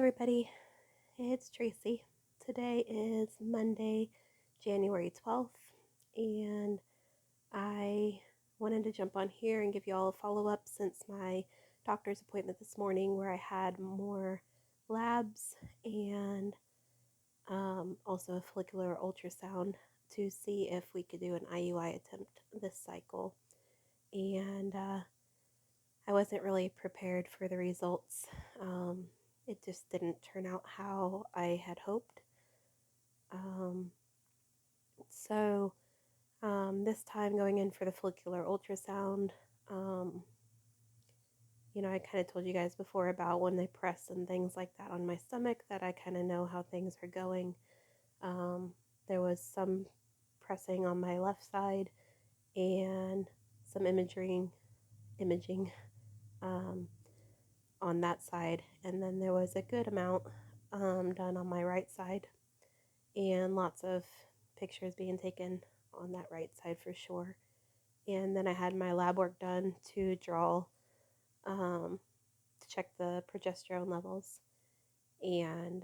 everybody, it's Tracy. Today is Monday, January 12th, and I wanted to jump on here and give you all a follow-up since my doctor's appointment this morning where I had more labs and also a follicular ultrasound to see if we could do an IUI attempt this cycle. And I wasn't really prepared for the results. It just didn't turn out how I had hoped. So this time going in for the follicular ultrasound, I kind of told you guys before about when they press and things like that on my stomach that I kind of know how things are going. There was some pressing on my left side and some imaging on that side, and then there was a good amount done on my right side, and lots of pictures being taken on that right side for sure. And then I had my lab work done to draw, to check the progesterone levels, and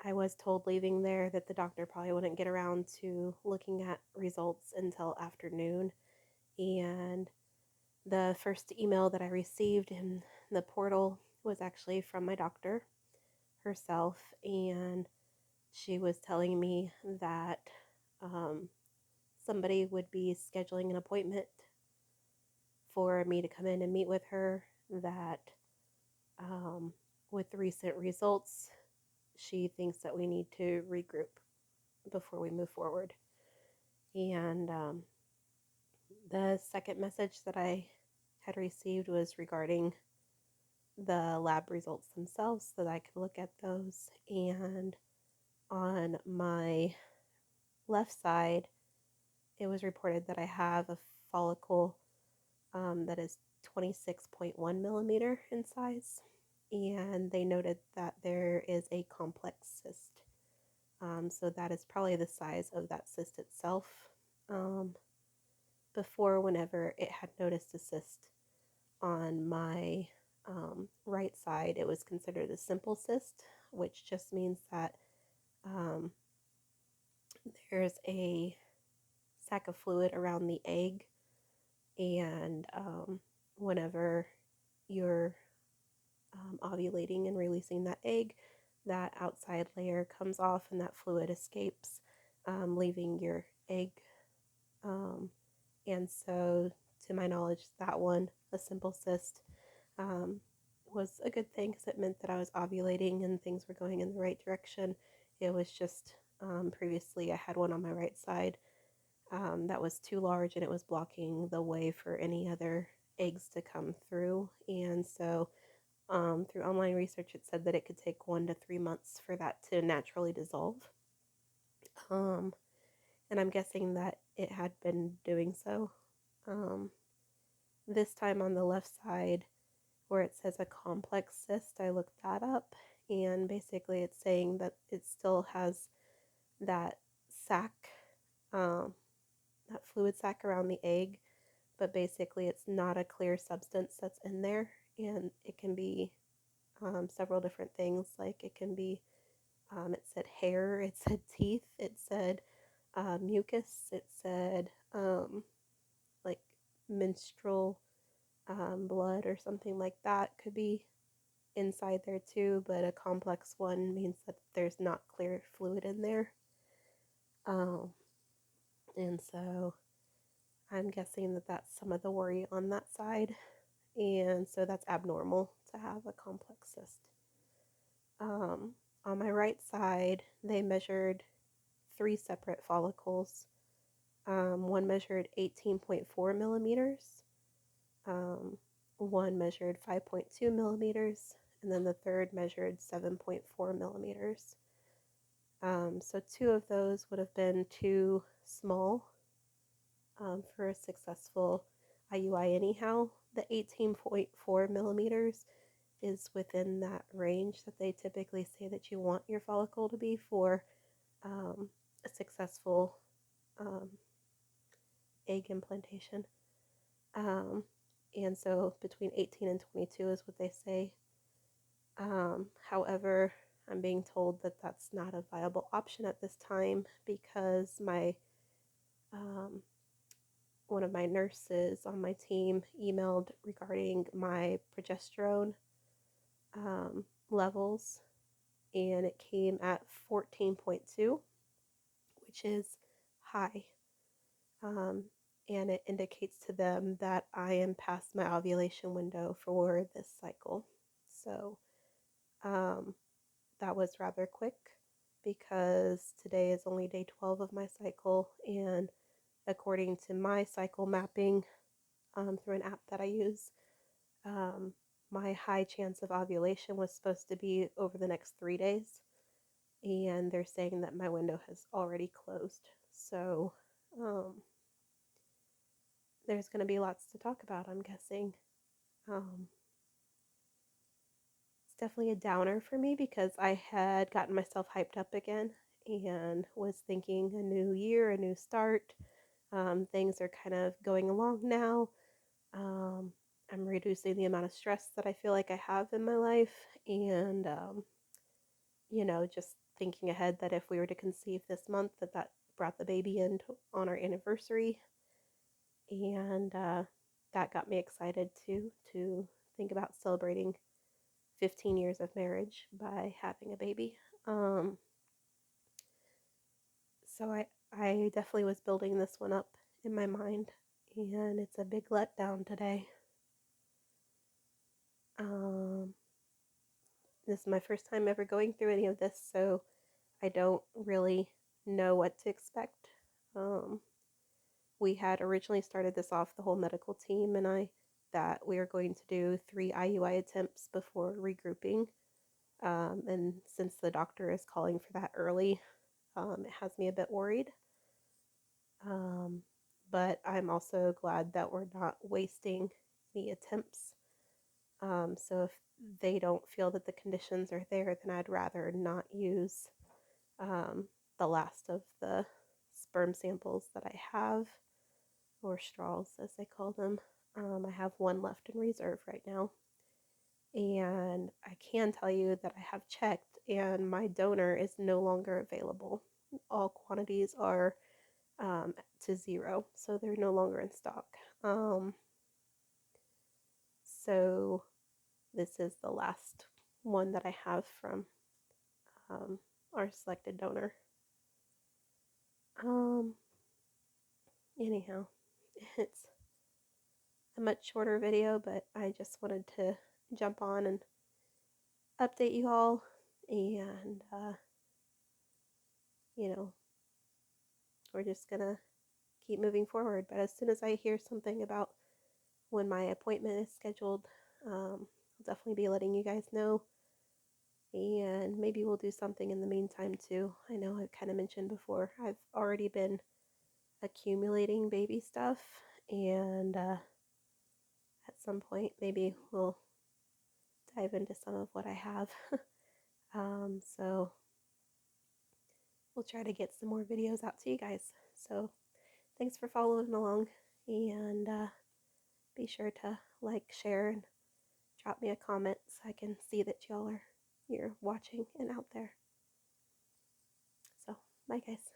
I was told leaving there that the doctor probably wouldn't get around to looking at results until afternoon. And the first email that I received in the portal was actually from my doctor herself, and she was telling me that somebody would be scheduling an appointment for me to come in and meet with her, that with the recent results, she thinks that we need to regroup before we move forward. And the second message that I had received was regarding the lab results themselves, so that I could look at those. And on my left side, it was reported that I have a follicle that is 26.1 millimeter in size, and they noted that there is a complex cyst. So that is probably the size of that cyst itself. Before, whenever it had noticed a cyst on my right side, it was considered a simple cyst, which just means that there's a sac of fluid around the egg, and whenever you're ovulating and releasing that egg, that outside layer comes off and that fluid escapes, leaving your egg. And so, to my knowledge, that one, a simple cyst, was a good thing because it meant that I was ovulating and things were going in the right direction. It was just previously I had one on my right side that was too large, and it was blocking the way for any other eggs to come through. And so through online research, it said that it could take 1 to 3 months for that to naturally dissolve. And I'm guessing that it had been doing so. This time on the left side, where it says a complex cyst, I looked that up, and basically it's saying that it still has that sac, that fluid sac around the egg, but basically it's not a clear substance that's in there, and it can be several different things. Like it can be, it said hair, it said teeth, it said mucus, it said like menstrual blood or something like that could be inside there too, but a complex one means that there's not clear fluid in there. And so I'm guessing that that's some of the worry on that side, and so that's abnormal to have a complex cyst. On my right side, they measured 3 separate follicles. One measured 18.4 millimeters, one measured 5.2 millimeters, and then the third measured 7.4 millimeters. So 2 of those would have been too small for a successful IUI anyhow. The 18.4 millimeters is within that range that they typically say that you want your follicle to be for a successful egg implantation. And so between 18 and 22 is what they say. However, I'm being told that that's not a viable option at this time because my one of my nurses on my team emailed regarding my progesterone levels, and it came at 14.2, which is high. And it indicates to them that I am past my ovulation window for this cycle. So that was rather quick because today is only day 12 of my cycle, and according to my cycle mapping through an app that I use, um, my high chance of ovulation was supposed to be over the next 3 days, and they're saying that my window has already closed. So there's going to be lots to talk about, I'm guessing. It's definitely a downer for me because I had gotten myself hyped up again and was thinking a new year, a new start. Things are kind of going along now. I'm reducing the amount of stress that I feel like I have in my life, and just thinking ahead that if we were to conceive this month, that brought the baby in on our anniversary, and that got me excited too to think about celebrating 15 years of marriage by having a baby. So I definitely was building this one up in my mind, and it's a big letdown today. This is my first time ever going through any of this, so I don't really know what to expect. We had originally started this off, the whole medical team and I, that we are going to do 3 IUI attempts before regrouping. And since the doctor is calling for that early, it has me a bit worried. But I'm also glad that we're not wasting any attempts. So if they don't feel that the conditions are there, then I'd rather not use the last of the sperm samples that I have, or straws as they call them. I have one left in reserve right now. And I can tell you that I have checked and my donor is no longer available. All quantities are to 0, so they're no longer in stock. So this is the last one that I have from our selected donor. Anyhow, it's a much shorter video, but I just wanted to jump on and update you all, and we're just gonna keep moving forward. But as soon as I hear something about when my appointment is scheduled, I'll definitely be letting you guys know, and maybe we'll do something in the meantime too. I know I've kind of mentioned before, I've already been accumulating baby stuff, and at some point maybe we'll dive into some of what I have. So we'll try to get some more videos out to you guys. So thanks for following along, and be sure to like, share, and drop me a comment so I can see that you're watching and out there. So bye guys.